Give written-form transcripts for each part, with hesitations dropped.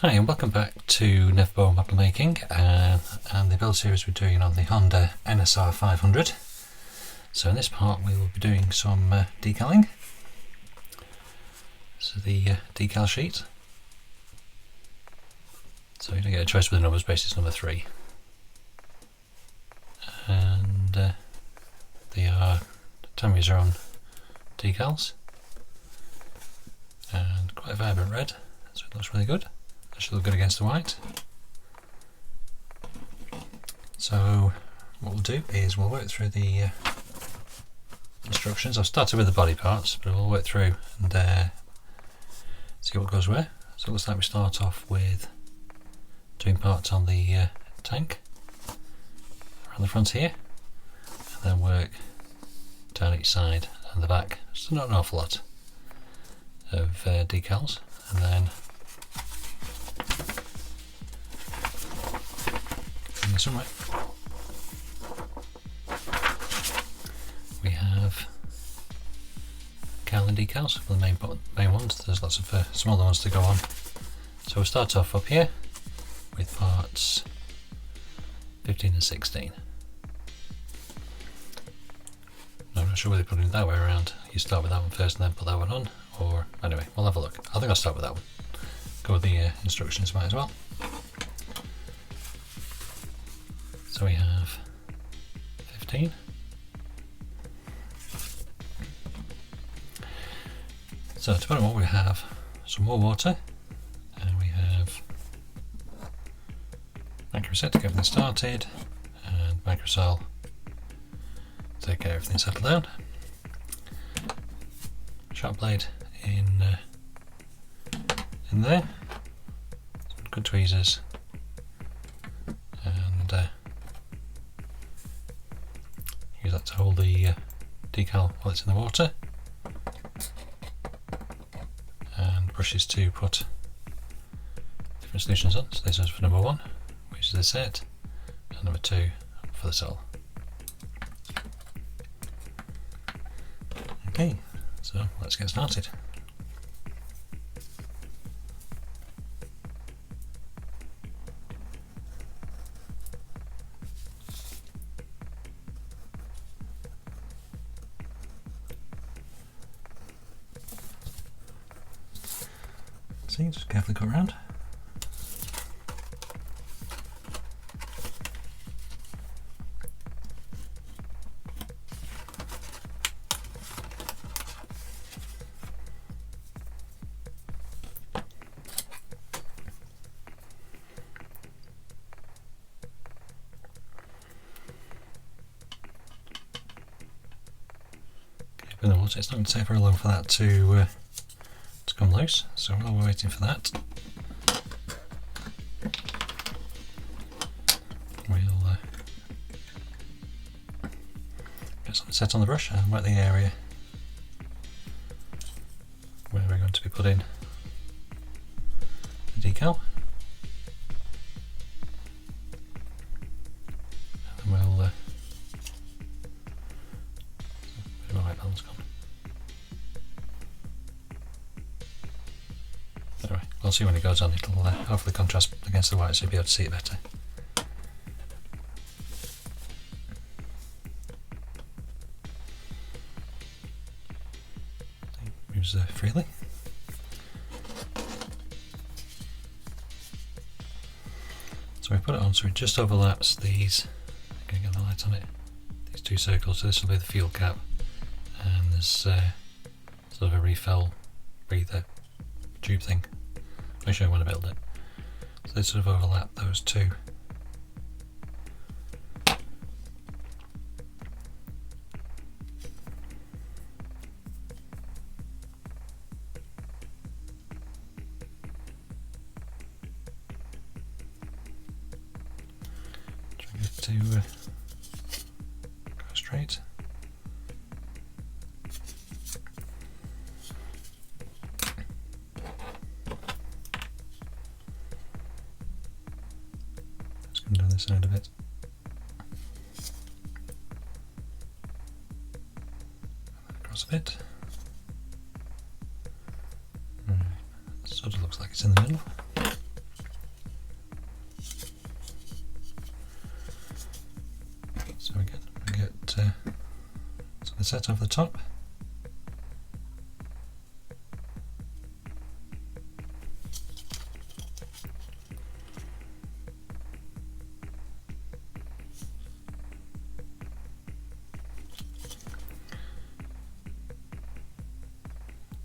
Hi and welcome back to Neverbow Model Making and the build series we're doing on the Honda NSR500. So in this part we will be doing some decaling. So the decal sheet. So you're going to get a choice with the numbers, basis number 3. And they are Tamiya's own decals. And quite a vibrant red, so it looks really good. Should look good against the white. So what we'll do is we'll work through the instructions. I've started with the body parts, but we'll work through and see what goes where. So it looks like we start off with doing parts on the tank around the front here, and then work down each side and the back. So not an awful lot of decals, and then somewhere we have cowling decals for the main ones. There's lots of smaller ones to go on. So we'll start off up here with parts 15 and 16. I'm not sure whether putting it that way around. You start with that one first and then put that one on, or anyway, we'll have a look. I think I'll start with that one. Go with the instructions might as well. So we have 15. So to put on what we have some more water, and we have microset to get everything started, and microsol to get everything settled down. Sharp blade in there, some good tweezers, and use that to hold the decal while it's in the water, and brushes to put different solutions on. So this is for number 1, which is the set, and number 2 for the sole. Okay, so let's get started. See, just carefully cut around. In the water, it's not going to take very long for that to come loose, so while we're waiting for that, we'll get something set on the brush and wet the area where we're going to be putting the decal. And we'll my white balance gone. Anyway, we'll see when it goes on. It'll hopefully contrast against the white so you'll be able to see it better. It moves freely. So we put it on so it just overlaps these. I'm going to get the light on it. These 2 circles. So this will be the fuel cap, and there's sort of a refill breather tube thing. I'll show you when I build it. So they sort of overlap those 2. Try and get it to go straight. Down the side of it. Across a bit. Sort of looks like it's in the middle. set off the top.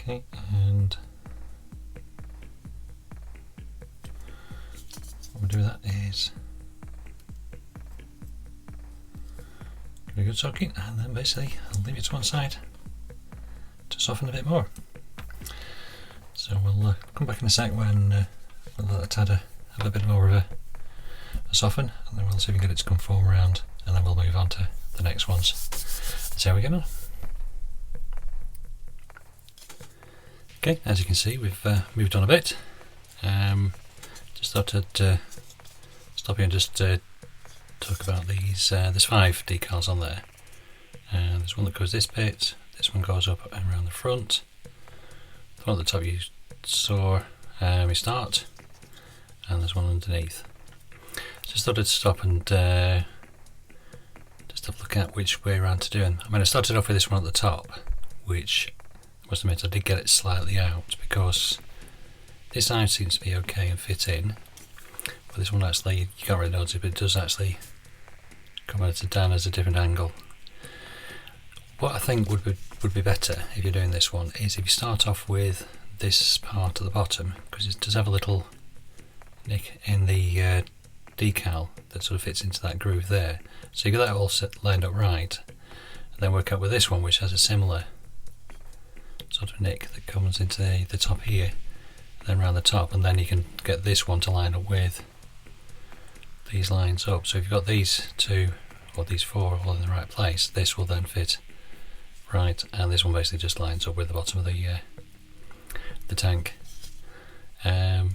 Okay, and what we'll do with that is give it a good soaking, and then basically I'll leave it to one side to soften a bit more. So we'll come back in a sec when we'll let it had a little bit more of a soften, and then we'll see if we can get it to conform around, and then we'll move on to the next ones. See how we get on. Okay, as you can see, we've moved on a bit. Just thought I'd stop here and just talk about these. There's 5 decals on there. There's one that goes this bit, this one goes up and around the front. The one at the top you saw we start, and there's one underneath. Just thought I'd stop and just have a look at which way around to do them. I mean, I started off with this one at the top, which I must admit I did get it slightly out because this side seems to be okay and fit in, but this one actually, you can't really notice it, but it does actually come at it down as a different angle. What I think would be better if you're doing this one is if you start off with this part at the bottom, because it does have a little nick in the decal that sort of fits into that groove there. So you get that all lined up right, and then work out with this one, which has a similar sort of nick that comes into the top here, and then around the top, and then you can get this one to line up with these lines up. So if you've got these 2 or these 4 all in the right place, this will then fit right, and this one basically just lines up with the bottom of the tank. So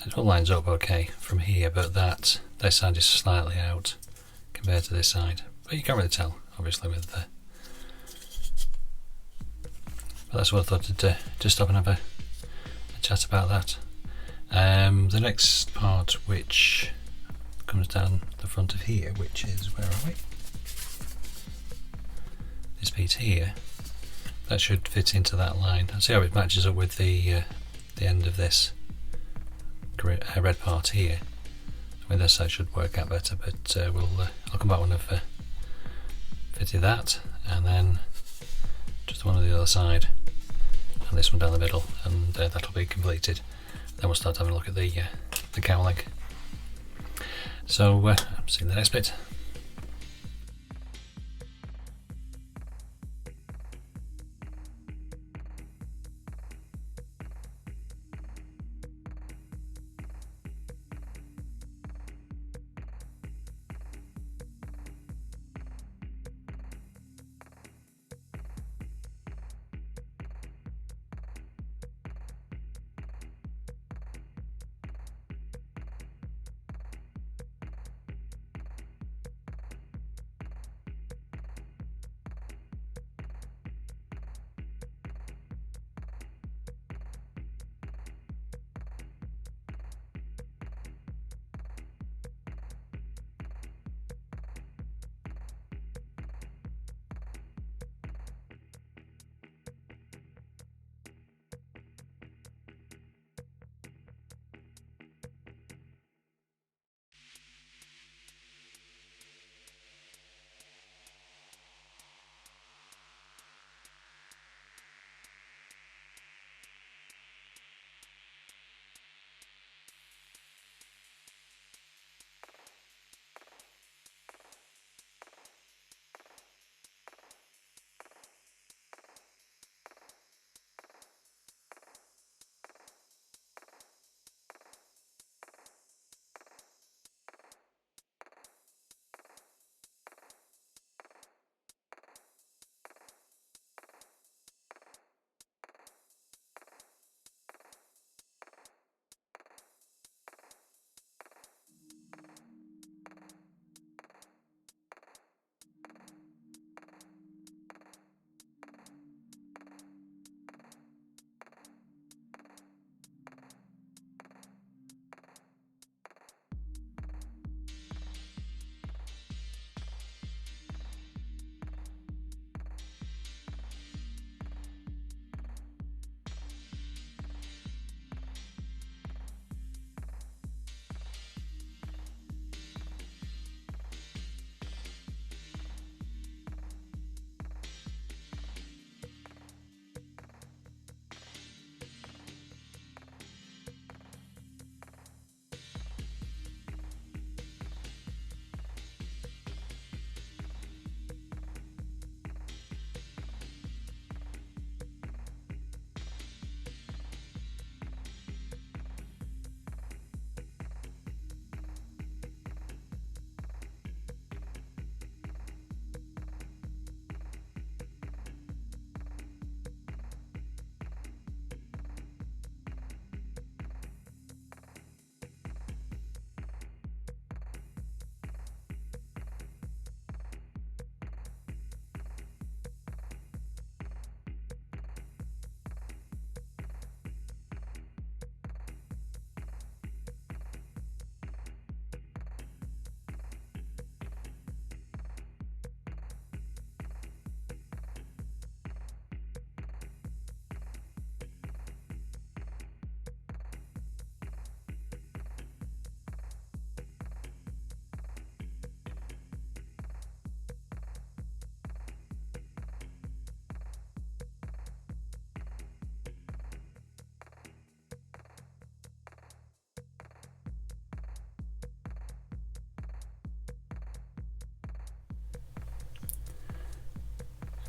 it all lines up okay from here, but that side is slightly out compared to this side, but you can't really tell obviously with the. But that's what I thought to just stop and have a chat about that. The next part, which comes down the front of here, which is, where are we? This piece here, that should fit into that line. I'll see how it matches up with the end of this red part here. I mean, this side should work out better, but I'll come back when I've fitted that, and then just one on the other side, and this one down the middle, and that'll be completed. Then we'll start having a look at the cowling. So I'm seeing the next bit.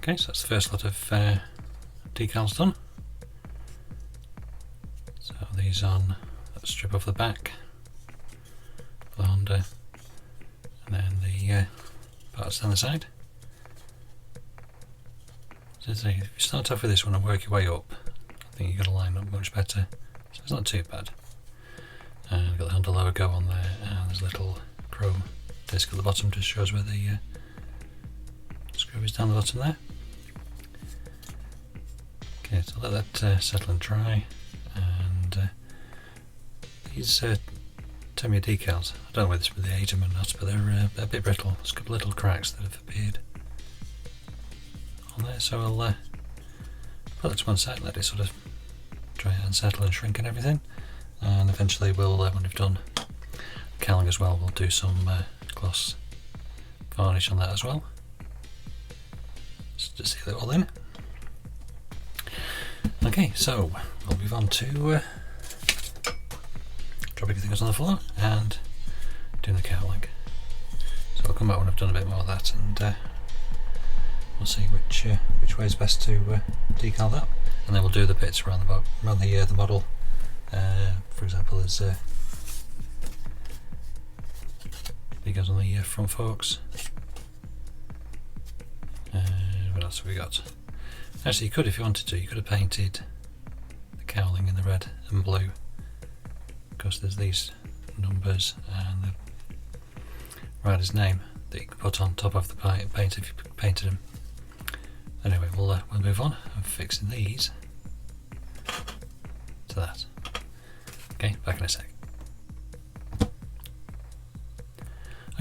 Okay, so that's the first lot of decals done. So these on, let's strip off the back, the Honda, and then the parts down the side. So if you start off with this one and work your way up, I think you're going to line up much better. So it's not too bad. And we've got the Honda logo on there, and there's a little chrome disc at the bottom, just shows where the screw is down the bottom there. Okay, so let that settle and dry. And these Tamiya decals, I don't know whether it's with the age or not, but they're a bit brittle. There's a couple of little cracks that have appeared on there, so I'll put that to one side, let it sort of dry and settle and shrink and everything. And eventually we'll, when we've done cowling as well, we'll do some gloss varnish on that as well, just to seal it all in. Okay, so we'll move on to dropping things on the floor and doing the cowling. So I'll come back when I've done a bit more of that, and we'll see which way is best to decal that, and then we'll do the bits around the model. For example, there's decals on the front forks. What else have we got? Actually, you could, if you wanted to, you could have painted the cowling in the red and blue, because there's these numbers and the rider's name that you can put on top of the paint if you painted them. Anyway, we'll move on and fixing these to that. Okay, back in a sec.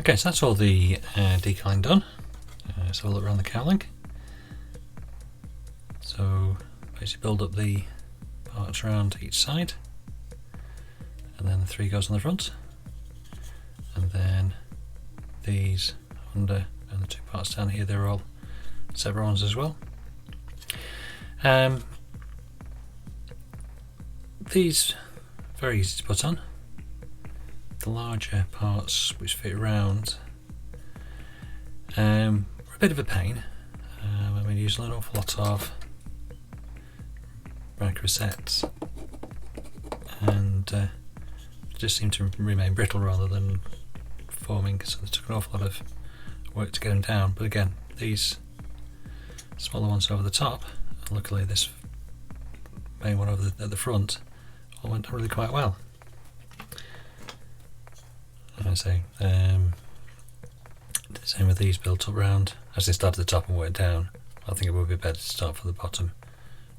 Okay, so that's all the decaling done. So we'll look around the cowling. So basically build up the parts around each side, and then the 3 goes on the front, and then these under and the 2 parts down here, they're all separate ones as well. These very easy to put on. The larger parts which fit around are a bit of a pain. I mean, using an awful lot of rank sets, and just seem to remain brittle rather than forming, so it took an awful lot of work to get them down. But again, these smaller ones over the top, and luckily this main one over at the front, all went really quite well. Like I say, the same with these built up round. As they start at the top and work down, I think it would be better to start from the bottom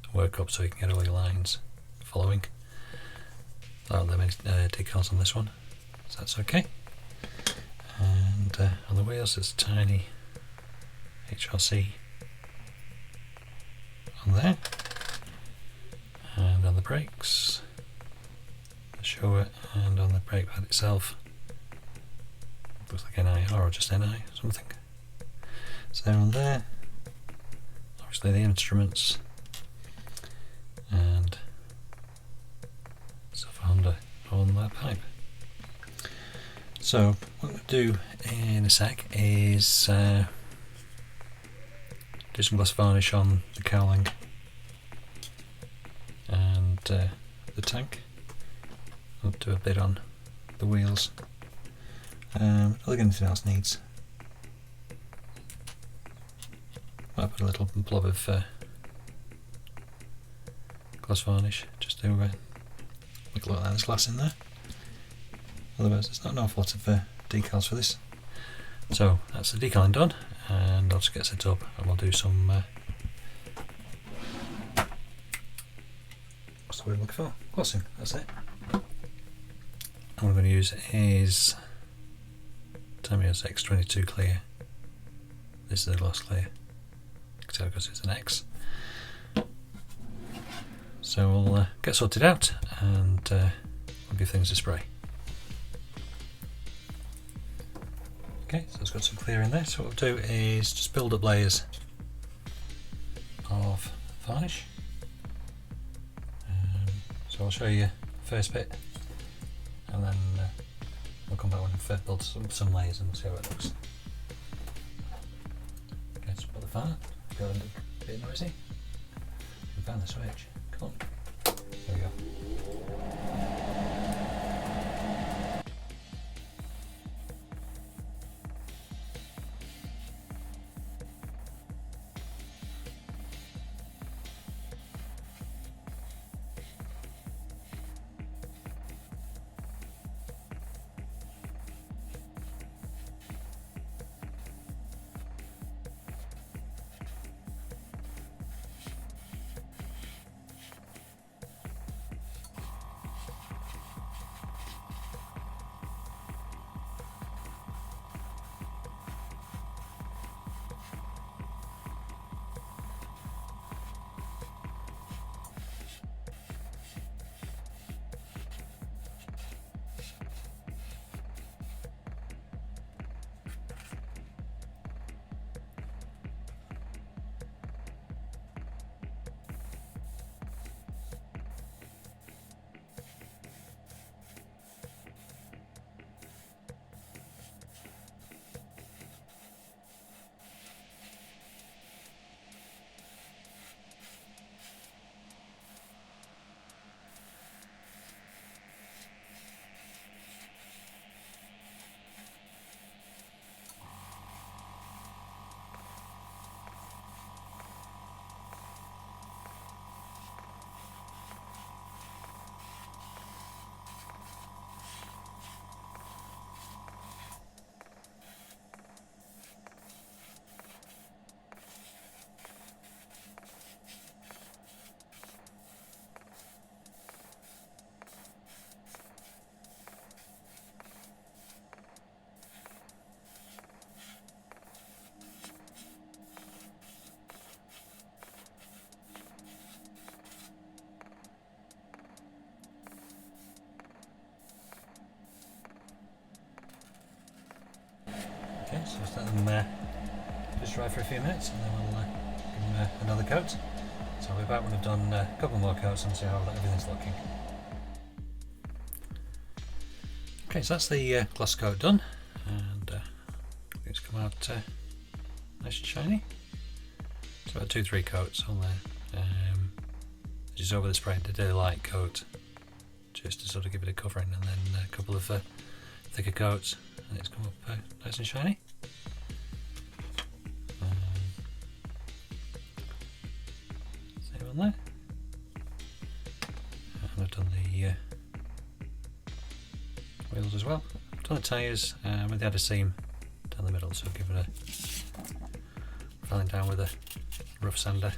and work up so you can get all your lines following. There aren't that many decals on this one, so that's okay. And on the wheels there's a tiny HRC on there, and on the brakes, the shower, and on the brake pad itself, looks like NIR or just NI something. So they're on there, obviously the instruments, and stuff for Honda on that pipe. So what we'll do in a sec is do some gloss varnish on the cowling and the tank. I'll do a bit on the wheels. I don't think anything else needs. I'll put a little blob of gloss varnish just to look like there's glass in there. Otherwise there's not an awful lot of decals for this. So that's the decaling done, and I'll just get set up and we'll do some what's the word I'm looking for? Glossing, that's it. And what I'm going to use is Tamiya's X22 clear. This is the gloss clear, because it's an X. So we'll get sorted out and we'll give things a spray. Okay, so it's got some clear in there, so what we'll do is just build up layers of varnish. So I'll show you the first bit, and then we'll come back when I've built some layers and see how it looks. Okay, so put the fan Go and a bit noisy. We found the switch. Come on. There we go. Okay, so let's let them just dry for a few minutes and then we'll give them another coat. So I'll be back when I've done a couple more coats and see how everything's looking. Okay, so that's the gloss coat done, and it's come out nice and shiny. So about 2-3 coats on there. Just over the spray, the Daily Light coat, just to sort of give it a covering, and then a couple of thicker coats, and it's come up nice and shiny. Same on there. And I've done the wheels as well. I've done the tyres with the other seam down the middle, so give it a filing down with a rough sander.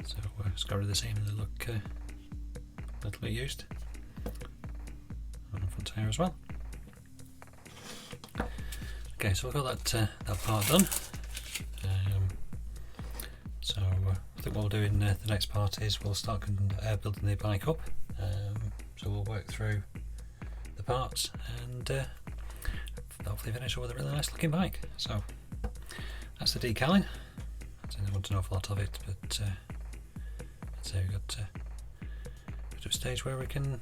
So it's got rid of the seam and they look a little bit used. On the front tyre as well. Okay, so we've got that part done. So I think what we'll do in the next part is we'll start building the bike up. So we'll work through the parts and hopefully finish up with a really nice looking bike. So that's the decaling. I don't want an awful lot of it, but so we've got to a stage where we can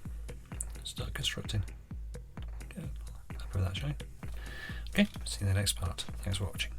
start constructing. Good. Happy with that shine. Okay, see you in the next part. Thanks for watching.